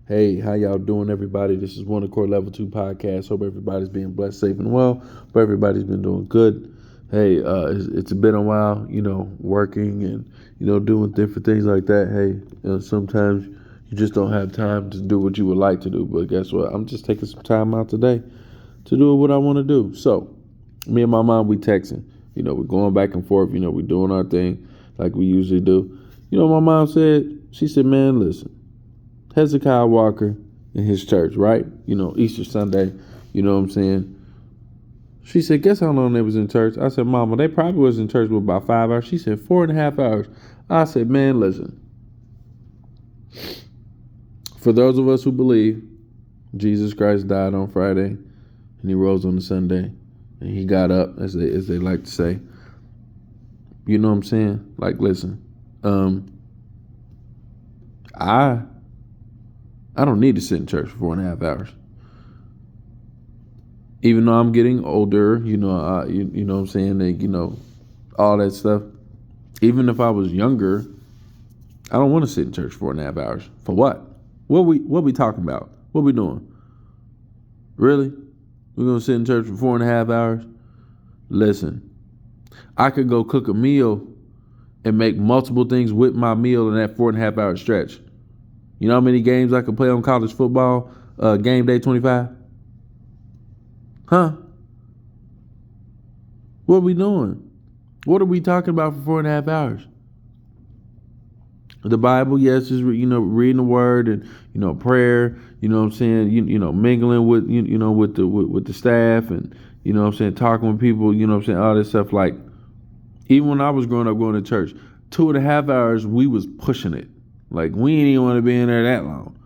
Hey, how y'all doing, everybody? This is One Accord Level 2 Podcast. Hope everybody's being blessed, safe, and well. Hope everybody's been doing good. Hey, it's been a while, working and, doing different things like that. Hey, sometimes you just don't have time to do what you would like to do. But guess what? I'm just taking some time out today to do what I want to do. So, me and my mom, we texting. We're going back and forth. We're doing our thing like we usually do. My mom said, she said, man, listen. Hezekiah Walker in his church, right? Easter Sunday, you know what I'm saying? She said, guess how long they was in church? I said, Mama, they probably was in church for about 5 hours. She said, 4.5 hours. I said, man, listen. For those of us who believe Jesus Christ died on Friday and he rose on the Sunday and he got up, as they like to say. You know what I'm saying? Like, listen, I don't need to sit in church for 4.5 hours. Even though I'm getting older, you know what I'm saying, and, all that stuff. Even if I was younger, I don't want to sit in church for 4.5 hours. For what? What we talking about? What we doing? Really? We're gonna sit in church for 4.5 hours? Listen, I could go cook a meal and make multiple things with my meal in that 4.5 hour stretch. You know how many games I could play on college football, game day 25? Huh? What are we doing? What are we talking about for 4.5 hours? The Bible, yes, is reading the word and prayer. You know what I'm saying? Mingling with with the staff and what I'm saying, talking with people. You know what I'm saying, all this stuff. Like even when I was growing up, going to church, 2.5 hours we was pushing it. Like we ain't even want to be in there that long.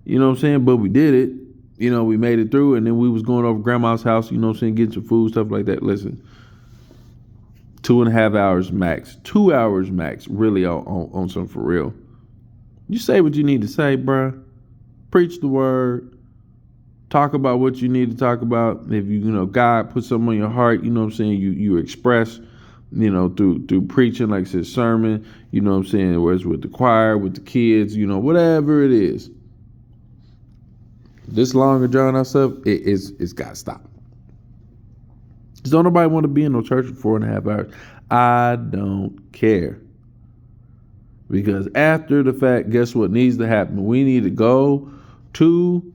You know what I'm saying? But we did it. We made it through, and then we was going over grandma's house. You know what I'm saying, getting some food, stuff like that. Listen. 2.5 hours max. 2 hours max, really on some for real. You say what you need to say, bruh. Preach the word. Talk about what you need to talk about. If God put something on your heart, you know what I'm saying, you express, through preaching, like I said, sermon, you know what I'm saying, whether it's with the choir, with the kids, whatever it is. This long and drawn out stuff, it's got to stop. Because don't nobody want to be in no church for 4.5 hours. I don't care. Because after the fact, guess what needs to happen? We need to go to,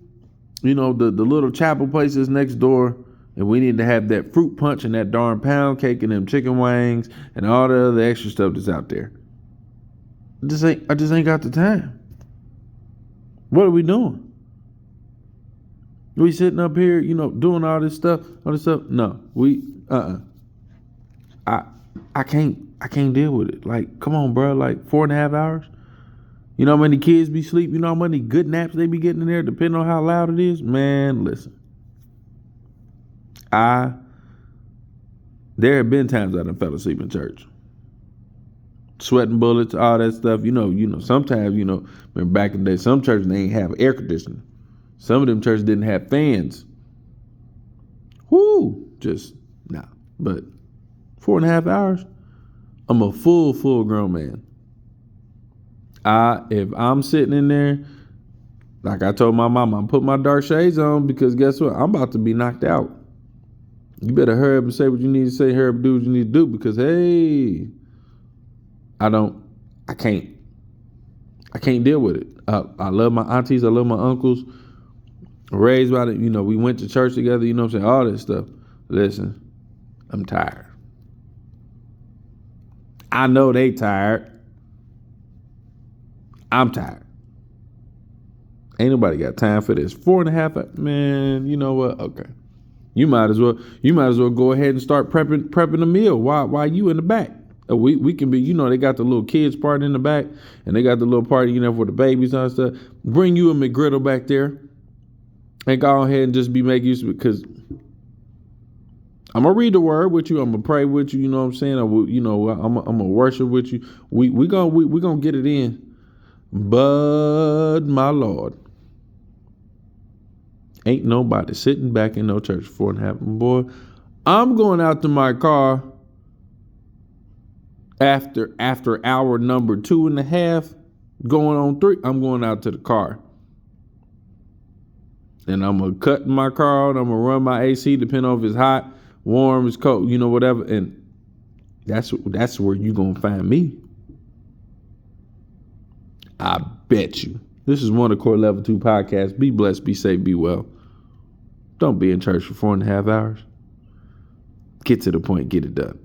the little chapel places next door, and we need to have that fruit punch and that darn pound cake and them chicken wings and all the other extra stuff that's out there. I just ain't got the time. What are we doing? We sitting up here, doing all this stuff. No, I can't deal with it. Like, come on, bro. Like 4.5 hours. You know how many kids be sleep? You know how many good naps they be getting in there, depending on how loud it is. Man, listen. There have been times I done fell asleep in church, sweating bullets, all that stuff. Sometimes, remember back in the day, some churches they ain't have air conditioning. Some of them churches didn't have fans. Whoo, just nah. But 4.5 hours, I'm a full grown man. If I'm sitting in there, like I told my mama, I'm putting my dark shades on because guess what? I'm about to be knocked out. You better hurry up and say what you need to say, hurry up and do what you need to do because hey, I can't deal with it. I love my aunties, I love my uncles. Raised by it, we went to church together, you know what I'm saying, all that stuff. Listen, I'm tired. I know they tired. I'm tired. Ain't nobody got time for this. 4.5, man, you know what? Okay. You might as well go ahead and start prepping a meal while you in the back. We can be, they got the little kids part in the back and they got the little party, for the babies and stuff. Bring you a McGriddle back there. And go ahead and just be making use of it because I'm gonna read the word with you. I'm gonna pray with you. You know what I'm saying? I'm gonna worship with you. We gonna get it in. But my Lord, ain't nobody sitting back in no church for 4.5. Boy, I'm going out to my car after hour number 2.5, going on 3. I'm going out to the car. and I'm gonna cut my car on. I'm gonna run my AC, depending on if it's hot, warm, it's cold, whatever. And that's where you gonna find me. I bet you. This is One Accord Level 2 podcast. Be blessed, be safe, be well. Don't be in church for 4.5 hours. Get to the point, get it done.